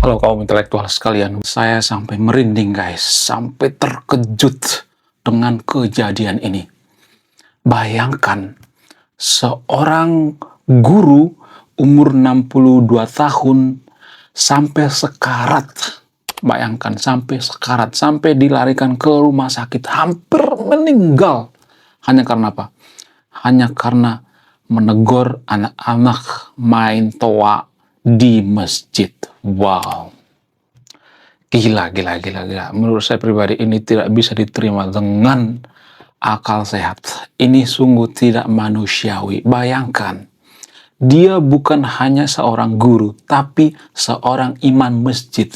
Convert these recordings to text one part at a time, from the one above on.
Halo kaum intelektual sekalian, saya sampai merinding guys, sampai terkejut dengan kejadian ini. Bayangkan, seorang guru umur 62 tahun sampai sekarat. Bayangkan, sampai sekarat, sampai dilarikan ke rumah sakit, hampir meninggal. Hanya karena apa? Hanya karena menegur anak-anak main toa di masjid. Wow. Gila. Menurut saya pribadi ini tidak bisa diterima dengan akal sehat. Ini sungguh tidak manusiawi. Bayangkan, dia bukan hanya seorang guru, tapi seorang imam masjid.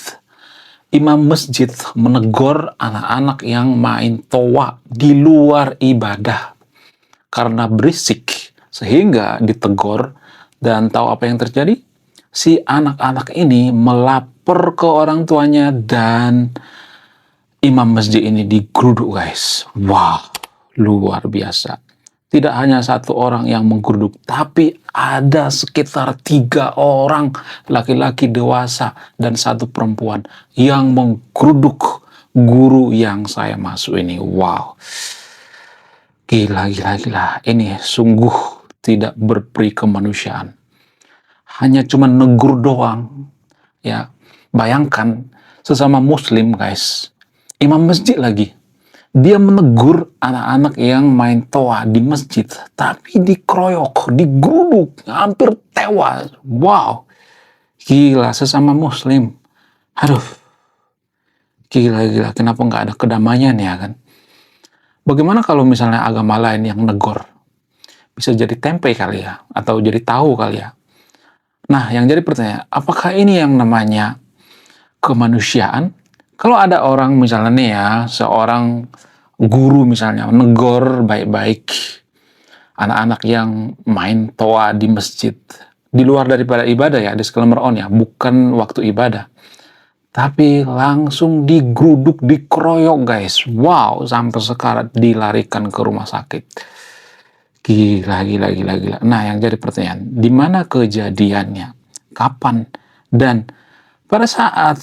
Imam masjid menegur anak-anak yang main toa di luar ibadah karena berisik, sehingga ditegur. Dan tahu apa yang terjadi? Si anak-anak ini melapor ke orang tuanya dan imam masjid ini digeruduk guys. Wah, luar biasa. Tidak hanya satu orang yang menggeruduk, tapi ada sekitar 3 orang laki-laki dewasa dan 1 perempuan yang menggeruduk guru yang saya masuk ini. Wow. Gila. Ini sungguh tidak berperi kemanusiaan. Hanya cuma negur doang. Ya, bayangkan sesama muslim guys, imam masjid lagi. Dia menegur anak-anak yang main toa di masjid, tapi dikeroyok, digeruduk, hampir tewas. Wow. Gila, sesama muslim. Aduh. Gila. Kenapa nggak ada kedamaian ya kan? Bagaimana kalau misalnya agama lain yang negor? Bisa jadi tempe kali ya, atau jadi tahu kali ya. Nah, yang jadi pertanyaan, apakah ini yang namanya kemanusiaan? Kalau ada orang misalnya nih ya, seorang guru misalnya negor baik-baik anak-anak yang main toa di masjid, di luar daripada ibadah ya, disclaimer on ya, bukan waktu ibadah. Tapi langsung digeruduk, dikeroyok guys. Wow, sampai sekarat dilarikan ke rumah sakit. Gila. Nah, yang jadi pertanyaan, di mana kejadiannya? Kapan? Dan pada saat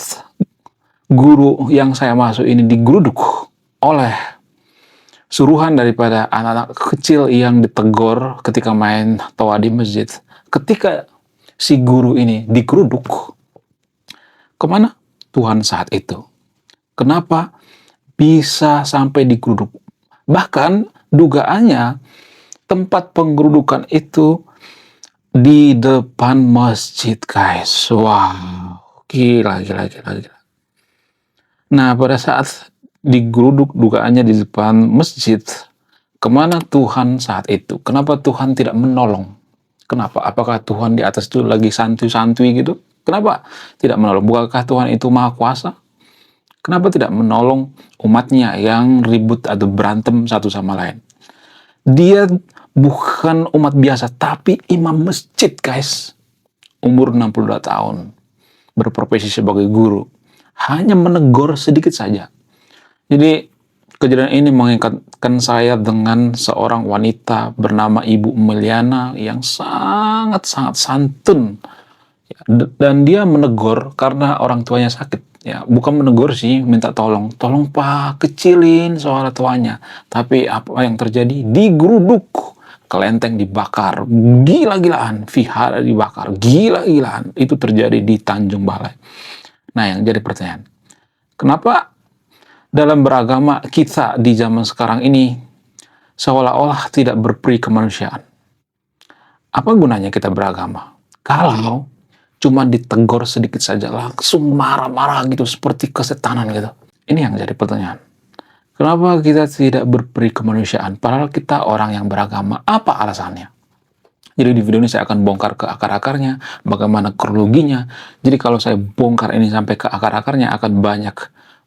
guru yang saya masuk ini digeruduk oleh suruhan daripada anak-anak kecil yang ditegur ketika main toa di masjid. Ketika si guru ini digeruduk, kemana Tuhan saat itu? Kenapa bisa sampai digeruduk? Bahkan dugaannya tempat penggerudukan itu di depan masjid guys. Wow, gila. Nah, pada saat digeruduk dugaannya di depan masjid, kemana Tuhan saat itu? Kenapa Tuhan tidak menolong? Kenapa? Apakah Tuhan di atas itu lagi santuy-santuy gitu? Kenapa tidak menolong? Bukankah Tuhan itu maha kuasa? Kenapa tidak menolong umatnya yang ribut atau berantem satu sama lain? Dia bukan umat biasa, tapi imam masjid guys. Umur 62 tahun. Berprofesi sebagai guru. Hanya menegur sedikit saja. Jadi kejadian ini mengingatkan saya dengan seorang wanita bernama Ibu Meliana yang sangat santun. Dan dia menegur karena orang tuanya sakit. Ya, bukan menegur sih, minta tolong Pak, kecilin suara tuanya. Tapi apa yang terjadi? Digeruduk, kelenteng dibakar, gila-gilaan, vihara dibakar, gila-gilaan. Itu terjadi di Tanjung Balai. Nah, yang jadi pertanyaan, kenapa dalam beragama kita di zaman sekarang ini seolah-olah tidak berperi kemanusiaan? Apa gunanya kita beragama kalau cuma ditegur sedikit saja langsung marah-marah gitu, seperti kesetanan gitu? Ini yang jadi pertanyaan. Kenapa kita tidak berperi kemanusiaan padahal kita orang yang beragama? Apa alasannya? Jadi di video ini saya akan bongkar ke akar-akarnya, bagaimana kronologinya. Jadi kalau saya bongkar ini sampai ke akar-akarnya, akan banyak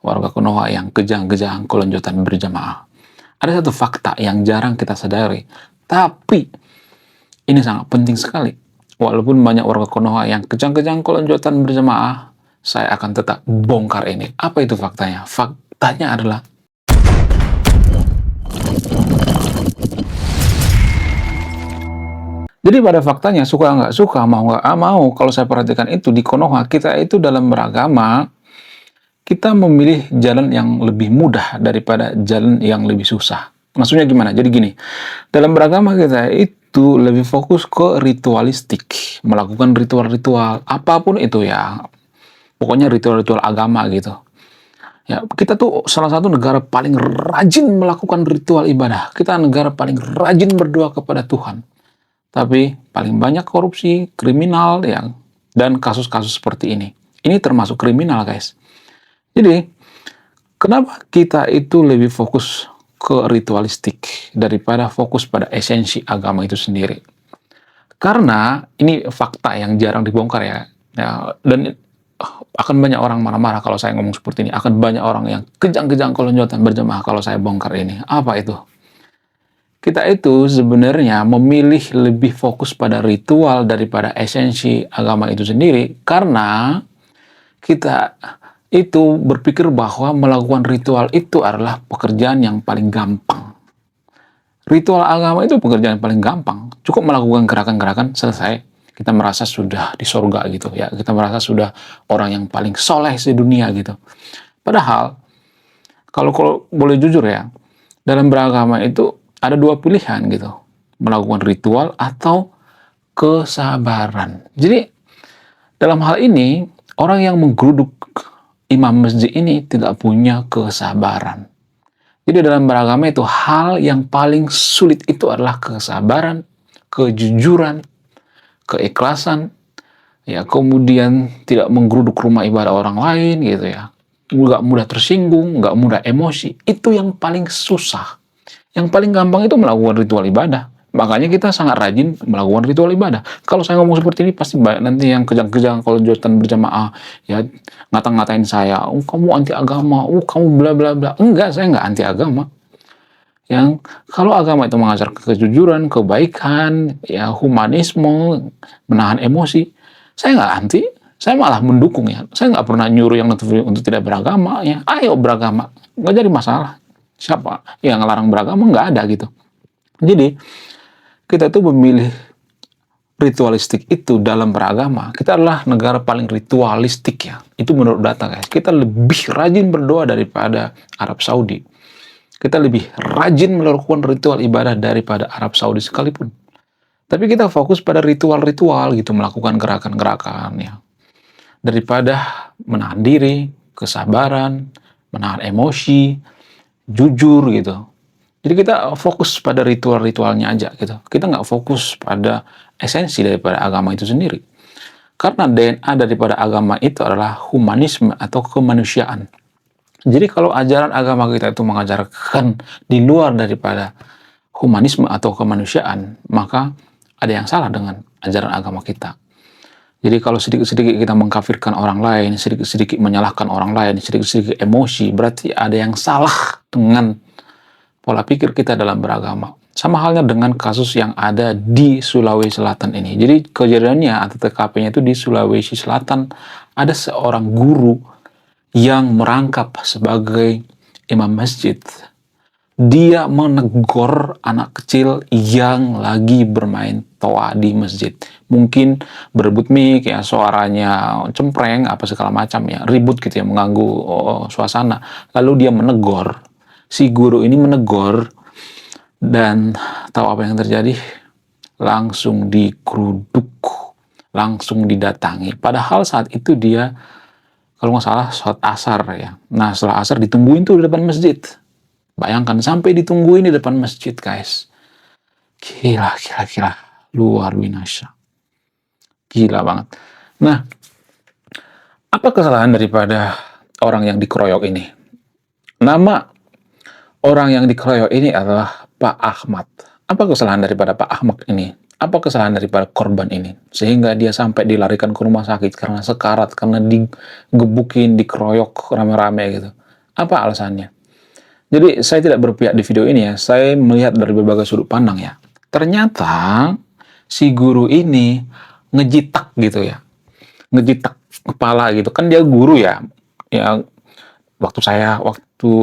warga Konoha yang kejang-kejang kelonjotan berjamaah. Ada satu fakta yang jarang kita sadari, tapi ini sangat penting sekali. Walaupun banyak warga Konoha yang kejang-kejang kelonjotan berjamaah, saya akan tetap bongkar ini. Apa itu faktanya? Faktanya adalah Jadi pada faktanya suka nggak suka, mau nggak mau, kalau saya perhatikan itu di Konoha, kita itu dalam beragama, kita memilih jalan yang lebih mudah daripada jalan yang lebih susah. Maksudnya gimana? Jadi gini, dalam beragama kita itu lebih fokus ke ritualistik, melakukan ritual-ritual, apapun itu ya, pokoknya ritual-ritual agama gitu. Ya, kita tuh salah satu negara paling rajin melakukan ritual ibadah. Kita negara paling rajin berdoa kepada Tuhan. Tapi paling banyak korupsi, kriminal, yang dan kasus-kasus seperti ini. Ini termasuk kriminal, guys. Jadi, kenapa kita itu lebih fokus ke ritualistik daripada fokus pada esensi agama itu sendiri? Karena ini fakta yang jarang dibongkar ya. Dan akan banyak orang marah-marah kalau saya ngomong seperti ini. Akan banyak orang yang kejang-kejang kelonjotan berjemaah kalau saya bongkar ini. Apa itu? Kita itu sebenarnya memilih lebih fokus pada ritual daripada esensi agama itu sendiri karena kita itu berpikir bahwa melakukan ritual itu adalah pekerjaan yang paling gampang. Ritual agama itu pekerjaan yang paling gampang. Cukup melakukan gerakan-gerakan, selesai. Kita merasa sudah di sorga gitu ya. Kita merasa sudah orang yang paling soleh sedunia gitu. Padahal, kalau boleh jujur ya, dalam beragama itu ada dua pilihan gitu. Melakukan ritual atau kesabaran. Jadi, dalam hal ini, orang yang menggeruduk imam masjid ini tidak punya kesabaran. Jadi dalam beragama itu hal yang paling sulit itu adalah kesabaran, kejujuran, keikhlasan, ya kemudian tidak menggeruduk rumah ibadah orang lain gitu ya. Nggak mudah tersinggung, nggak mudah emosi. Itu yang paling susah. Yang paling gampang itu melakukan ritual ibadah. Makanya kita sangat rajin melakukan ritual ibadah. Kalau saya ngomong seperti ini pasti banyak nanti yang kejang-kejang kalau jatuhan berjamaah ya ngata-ngatain saya, oh kamu anti agama, oh kamu bla bla bla. Enggak, saya enggak anti agama. Yang kalau agama itu mengajar kejujuran, kebaikan, ya humanisme, menahan emosi, saya nggak anti, saya malah mendukung ya. Saya nggak pernah nyuruh yang untuk tidak beragama ya. Ayo beragama, nggak jadi masalah. Siapa yang ngelarang beragama nggak ada gitu. Jadi kita tuh memilih ritualistik itu dalam beragama. Kita adalah negara paling ritualistik ya. Itu menurut data guys. Kita lebih rajin berdoa daripada Arab Saudi. Kita lebih rajin melakukan ritual ibadah daripada Arab Saudi sekalipun. Tapi kita fokus pada ritual-ritual gitu, melakukan gerakan-gerakan ya. Daripada menahan diri, kesabaran, menahan emosi, jujur gitu. Jadi kita fokus pada ritual-ritualnya aja gitu. Kita nggak fokus pada esensi daripada agama itu sendiri. Karena DNA daripada agama itu adalah humanisme atau kemanusiaan. Jadi kalau ajaran agama kita itu mengajarkan di luar daripada humanisme atau kemanusiaan, maka ada yang salah dengan ajaran agama kita. Jadi kalau sedikit-sedikit kita mengkafirkan orang lain, sedikit-sedikit menyalahkan orang lain, sedikit-sedikit emosi, berarti ada yang salah dengan pola pikir kita dalam beragama. Sama halnya dengan kasus yang ada di Sulawesi Selatan ini. Jadi kejadiannya atau TKP-nya itu di Sulawesi Selatan, ada seorang guru yang merangkap sebagai imam masjid. Dia menegur anak kecil yang lagi bermain toa di masjid. Mungkin berebut mic ya, suaranya cempreng, apa segala macam ya, ribut gitu ya, mengganggu suasana. Lalu dia menegur. Si guru ini menegur dan tahu apa yang terjadi? Langsung digeruduk, langsung didatangi. Padahal saat itu dia, kalau nggak salah, sholat asar ya. Nah setelah asar ditungguin tuh di depan masjid. Bayangkan sampai ditungguin di depan masjid guys. Gila. Luar binasa. Gila banget. Nah, apa kesalahan daripada orang yang dikeroyok ini? Nama orang yang dikeroyok ini adalah Pak Ahmad. Apa kesalahan daripada Pak Ahmad ini? Apa kesalahan daripada korban ini? Sehingga dia sampai dilarikan ke rumah sakit karena sekarat, karena digebukin, dikeroyok rame-rame gitu. Apa alasannya? Jadi saya tidak berpihak di video ini ya, saya melihat dari berbagai sudut pandang ya. Ternyata si guru ini ngejitak gitu ya. Ngejitak kepala gitu. Kan dia guru ya. Ya waktu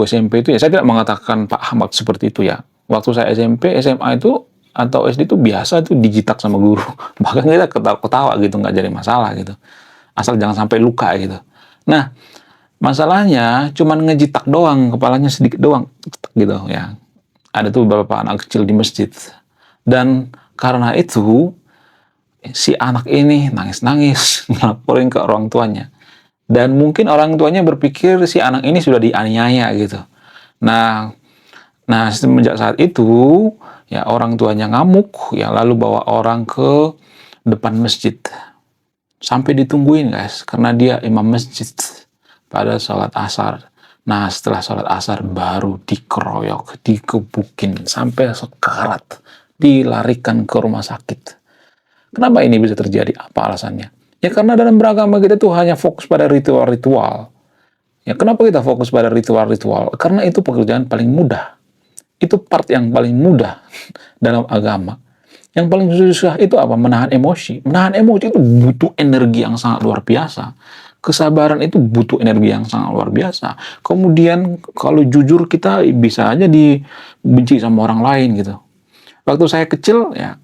SMP itu ya, saya tidak mengatakan Pak Ahmad seperti itu ya. Waktu saya SMP, SMA itu atau SD itu biasa tuh dijitak sama guru. Bahkan kita ketawa-ketawa gitu, nggak jadi masalah gitu. Asal jangan sampai luka gitu. Nah, masalahnya cuman ngejitak doang, kepalanya sedikit doang gitu ya. Ada tuh beberapa anak kecil di masjid. Dan karena itu si anak ini nangis-nangis ngelaporin ke orang tuanya. Dan mungkin orang tuanya berpikir si anak ini sudah dianiaya gitu. Nah, semenjak saat itu ya orang tuanya ngamuk ya lalu bawa orang ke depan masjid. Sampai ditungguin guys karena dia imam masjid pada sholat asar. Nah, setelah sholat asar baru dikeroyok, dikebukin sampai sekarat, dilarikan ke rumah sakit. Kenapa ini bisa terjadi? Apa alasannya? Ya karena dalam beragama kita tuh hanya fokus pada ritual-ritual. Ya kenapa kita fokus pada ritual-ritual? Karena itu pekerjaan paling mudah. Itu part yang paling mudah dalam agama. Yang paling susah itu apa? Menahan emosi. Menahan emosi itu butuh energi yang sangat luar biasa. Kesabaran itu butuh energi yang sangat luar biasa. Kemudian kalau jujur kita bisa aja dibenci sama orang lain gitu. Waktu saya kecil ya,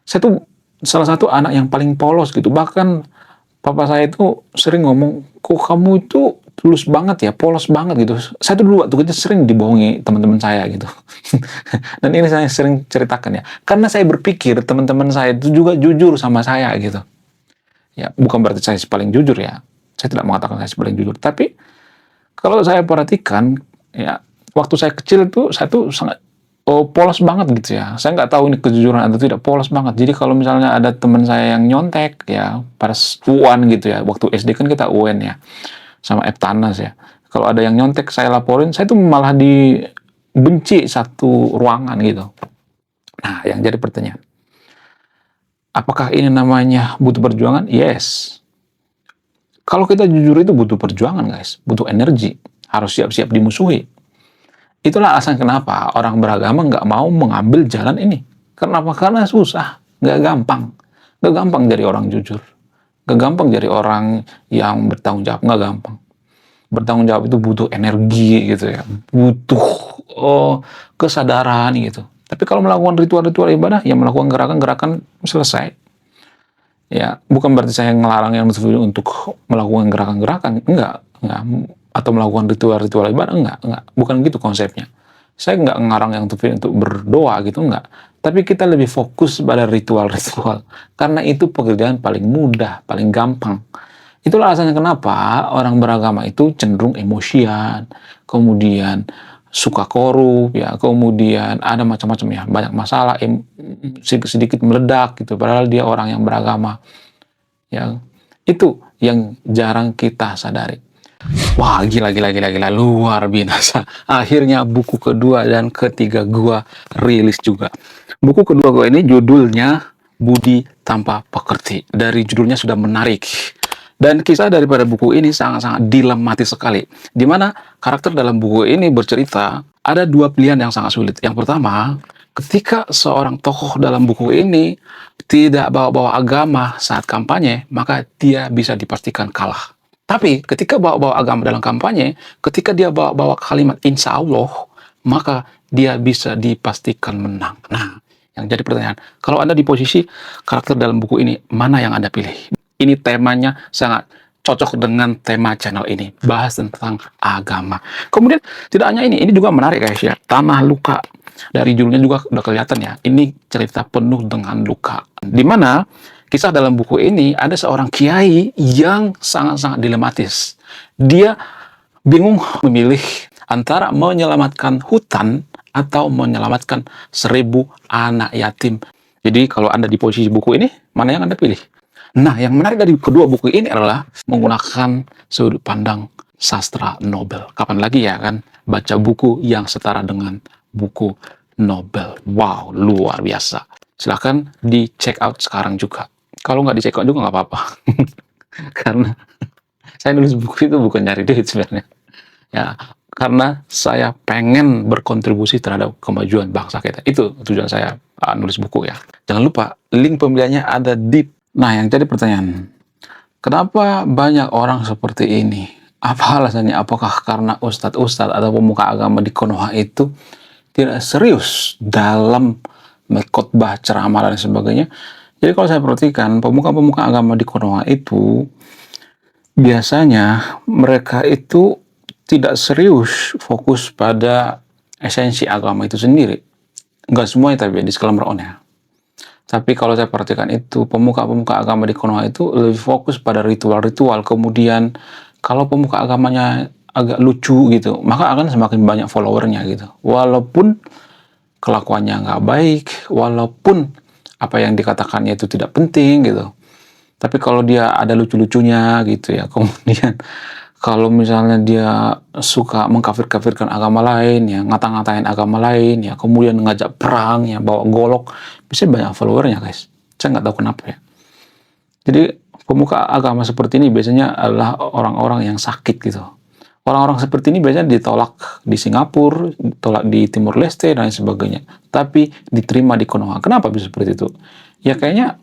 saya tuh salah satu anak yang paling polos gitu. Bahkan papa saya itu sering ngomong, kok kamu itu tulus banget ya, polos banget gitu. Saya tuh dulu waktu kecil sering dibohongi teman-teman saya gitu. Dan ini saya sering ceritakan ya. Karena saya berpikir teman-teman saya itu juga jujur sama saya gitu. Ya, bukan berarti saya paling jujur ya. Saya tidak mengatakan saya paling jujur. Tapi kalau saya perhatikan ya, waktu saya kecil tuh saya tuh sangat polos banget gitu ya. Saya nggak tahu ini kejujuran atau tidak, polos banget. Jadi kalau misalnya ada teman saya yang nyontek ya, pas UN gitu ya, waktu SD kan kita UN ya, sama Eptanas ya. Kalau ada yang nyontek saya laporin, saya tuh malah dibenci satu ruangan gitu. Nah, yang jadi pertanyaan, apakah ini namanya butuh perjuangan? Yes. Kalau kita jujur itu butuh perjuangan guys, butuh energi, harus siap-siap dimusuhi. Itulah alasan kenapa orang beragama nggak mau mengambil jalan ini. Kenapa? Karena susah, nggak gampang. Nggak gampang jadi orang jujur. Nggak gampang jadi orang yang bertanggung jawab, nggak gampang. Bertanggung jawab itu butuh energi gitu ya, butuh kesadaran gitu. Tapi kalau melakukan ritual-ritual ibadah, ya melakukan gerakan-gerakan selesai. Ya, bukan berarti saya ngelarang yang untuk melakukan gerakan-gerakan, enggak. Atau melakukan ritual-ritual ibadah, enggak, bukan gitu konsepnya. Saya enggak ngarang yang untuk berdoa gitu, enggak. Tapi kita lebih fokus pada ritual-ritual, karena itu pekerjaan paling mudah, paling gampang. Itulah alasannya kenapa orang beragama itu cenderung emosian, kemudian suka korup, ya, kemudian ada macam-macam ya, banyak masalah, sedikit meledak gitu, padahal dia orang yang beragama. Ya, itu yang jarang kita sadari. Wah, gila, luar biasa. Akhirnya buku kedua dan ketiga gua rilis juga. Buku kedua gua ini judulnya Budi Tanpa Pekerti. Dari judulnya sudah menarik. Dan kisah daripada buku ini sangat-sangat dilematis sekali. Di mana karakter dalam buku ini bercerita, ada dua pilihan yang sangat sulit. Yang pertama, ketika seorang tokoh dalam buku ini tidak bawa-bawa agama saat kampanye, maka dia bisa dipastikan kalah. Tapi ketika bawa-bawa agama dalam kampanye, ketika dia bawa-bawa kalimat insya Allah, maka dia bisa dipastikan menang. Nah, yang jadi pertanyaan, kalau Anda di posisi karakter dalam buku ini, mana yang Anda pilih? Ini temanya sangat cocok dengan tema channel ini, bahas tentang agama. Kemudian tidak hanya ini juga menarik guys ya, Tanah Luka. Dari judulnya juga udah kelihatan ya, ini cerita penuh dengan luka. Dimana kisah dalam buku ini ada seorang kiai yang sangat-sangat dilematis. Dia bingung memilih antara menyelamatkan hutan atau menyelamatkan 1000 anak yatim. Jadi kalau Anda di posisi buku ini, mana yang Anda pilih? Nah, yang menarik dari kedua buku ini adalah menggunakan sudut pandang sastra Nobel. Kapan lagi ya kan baca buku yang setara dengan buku Nobel. Wow, luar biasa. Silahkan di check out sekarang juga. Kalau nggak di check out juga nggak apa-apa. Karena saya nulis buku itu bukan nyari duit sebenarnya. Ya, karena saya pengen berkontribusi terhadap kemajuan bangsa kita. Itu tujuan saya nulis buku ya. Jangan lupa, link pembeliannya ada di... Nah, yang jadi pertanyaan, kenapa banyak orang seperti ini? Apa alasannya? Apakah karena ustadz-ustadz atau pemuka agama di Konoha itu tidak serius dalam khotbah, ceramah dan sebagainya. Jadi kalau saya perhatikan pemuka-pemuka agama di Konoha itu biasanya mereka itu tidak serius fokus pada esensi agama itu sendiri. Enggak semuanya tapi disclaimer on ya. Tapi kalau saya perhatikan itu pemuka-pemuka agama di Konoha itu lebih fokus pada ritual-ritual. Kemudian kalau pemuka agamanya agak lucu gitu, maka akan semakin banyak followernya gitu. Walaupun kelakuannya nggak baik, walaupun apa yang dikatakannya itu tidak penting gitu. Tapi kalau dia ada lucu-lucunya gitu ya, kemudian kalau misalnya dia suka mengkafir-kafirkan agama lain ya, ngata-ngatain agama lain ya, kemudian ngajak perang ya, bawa golok, bisa banyak followernya guys. Saya nggak tahu kenapa ya. Jadi pemuka agama seperti ini biasanya adalah orang-orang yang sakit gitu. Orang-orang seperti ini biasanya ditolak di Singapura, ditolak di Timur Leste dan sebagainya. Tapi diterima di Konoha. Kenapa bisa seperti itu? Ya kayaknya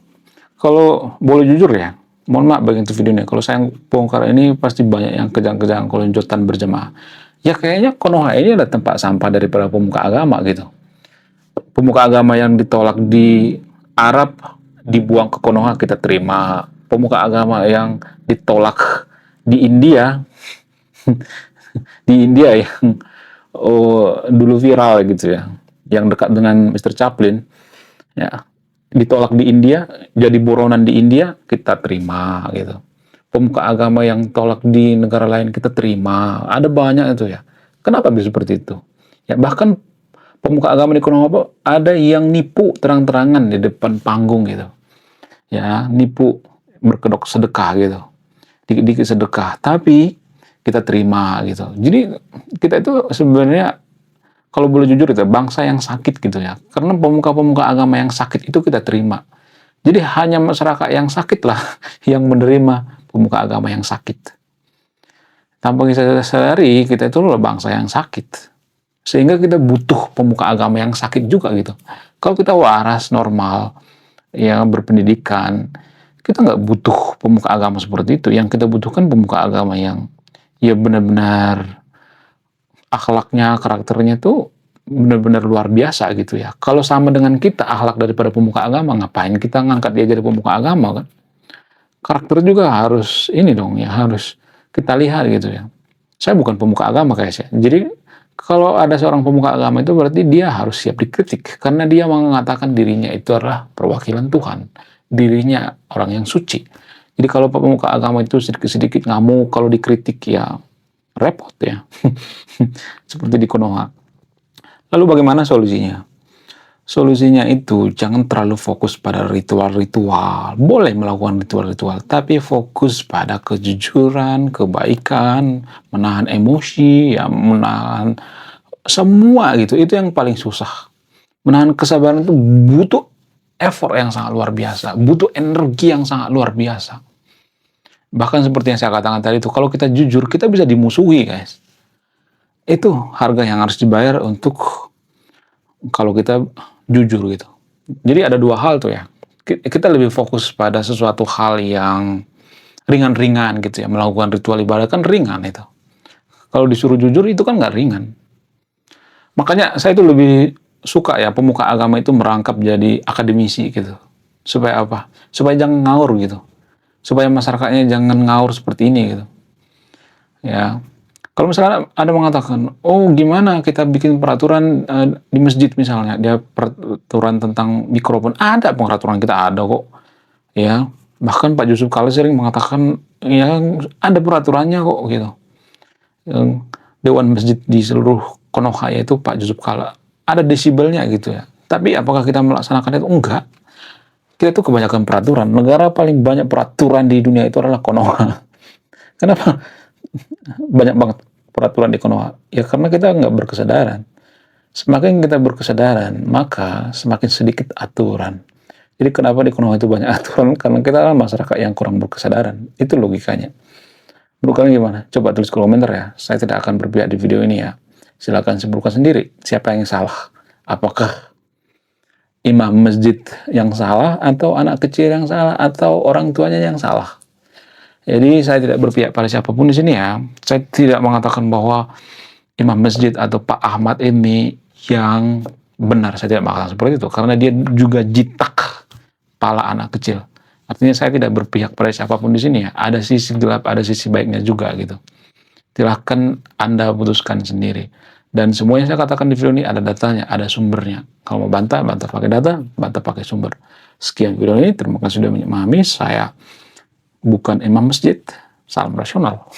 kalau boleh jujur ya, mohon maaf bagi itu videonya. Kalau saya bongkar ini pasti banyak yang kejang-kejang kelonjotan berjemaah. Ya kayaknya Konoha ini adalah tempat sampah daripada pemuka agama gitu. Pemuka agama yang ditolak di Arab dibuang ke Konoha kita terima. Pemuka agama yang ditolak di India di India yang dulu viral gitu ya, yang dekat dengan Mr. Chaplin ya, ditolak di India, jadi buronan di India, kita terima gitu. Pemuka agama yang tolak di negara lain kita terima. Ada banyak itu ya. Kenapa bisa seperti itu? Ya bahkan pemuka agama di Konoha ada yang nipu terang-terangan di depan panggung gitu. Ya, nipu berkedok sedekah gitu. Dikit-dikit sedekah, tapi kita terima gitu. Jadi kita itu sebenarnya kalau boleh jujur itu bangsa yang sakit gitu ya. Karena pemuka-pemuka agama yang sakit itu kita terima. Jadi hanya masyarakat yang sakit lah yang menerima pemuka agama yang sakit. Tanpa kita sadari kita itu adalah bangsa yang sakit. Sehingga kita butuh pemuka agama yang sakit juga gitu. Kalau kita waras, normal, ya berpendidikan, kita nggak butuh pemuka agama seperti itu. Yang kita butuhkan pemuka agama yang ya benar-benar akhlaknya, karakternya tuh benar-benar luar biasa gitu ya. Kalau sama dengan kita akhlak daripada pemuka agama, ngapain kita ngangkat dia jadi pemuka agama kan? Karakter juga harus ini dong ya, harus kita lihat gitu ya. Saya bukan pemuka agama guys ya. Jadi kalau ada seorang pemuka agama itu berarti dia harus siap dikritik karena dia mengatakan dirinya itu adalah perwakilan Tuhan. Dirinya orang yang suci. Jadi kalau pemuka agama itu sedikit-sedikit ngamuk, kalau dikritik ya repot ya. Seperti di Konoha. Lalu bagaimana solusinya? Solusinya itu jangan terlalu fokus pada ritual-ritual. Boleh melakukan ritual-ritual, tapi fokus pada kejujuran, kebaikan, menahan emosi, ya menahan semua gitu. Itu yang paling susah. Menahan kesabaran itu butuh effort yang sangat luar biasa, butuh energi yang sangat luar biasa. Bahkan seperti yang saya katakan tadi itu, kalau kita jujur, kita bisa dimusuhi guys. Itu harga yang harus dibayar untuk kalau kita jujur gitu. Jadi ada dua hal tuh ya. Kita lebih fokus pada sesuatu hal yang ringan-ringan gitu ya. Melakukan ritual ibadah kan ringan itu. Kalau disuruh jujur itu kan nggak ringan. Makanya saya itu lebih suka ya pemuka agama itu merangkap jadi akademisi gitu. Supaya apa? Supaya jangan ngawur gitu. Supaya masyarakatnya jangan ngawur seperti ini gitu. Ya. Kalau misalnya ada mengatakan, oh gimana kita bikin peraturan di masjid misalnya, dia peraturan tentang mikrofon, ada peraturan kita ada kok, ya bahkan Pak Yusuf Kala sering mengatakan, ya ada peraturannya kok gitu. Dewan Masjid di seluruh Konoha itu Pak Yusuf Kala ada desibelnya gitu ya. Tapi apakah kita melaksanakan itu? Enggak. Kita tuh kebanyakan peraturan. Negara paling banyak peraturan di dunia itu adalah Konoha. Kenapa? Banyak banget peraturan di Konoha. Ya karena kita nggak berkesadaran. Semakin kita berkesadaran, maka semakin sedikit aturan. Jadi kenapa di Konoha itu banyak aturan? Karena kita adalah masyarakat yang kurang berkesadaran. Itu logikanya. Menurut kalian gimana? Coba tulis komentar ya. Saya tidak akan berpihak di video ini ya. Silakan simpulkan sendiri. Siapa yang salah? Apakah imam masjid yang salah? Atau anak kecil yang salah? Atau orang tuanya yang salah? Jadi saya tidak berpihak pada siapapun di sini ya. Saya tidak mengatakan bahwa imam masjid atau Pak Ahmad ini yang benar, saya tidak mengatakan seperti itu, karena dia juga jitak kepala anak kecil. Artinya saya tidak berpihak pada siapapun di sini ya. Ada sisi gelap, ada sisi baiknya juga gitu. Silahkan Anda putuskan sendiri. Dan semuanya saya katakan di video ini ada datanya, ada sumbernya. Kalau mau bantah, bantah pakai data, bantah pakai sumber. Sekian video ini, terima kasih sudah memahami. Saya bukan imam masjid, salam rasional.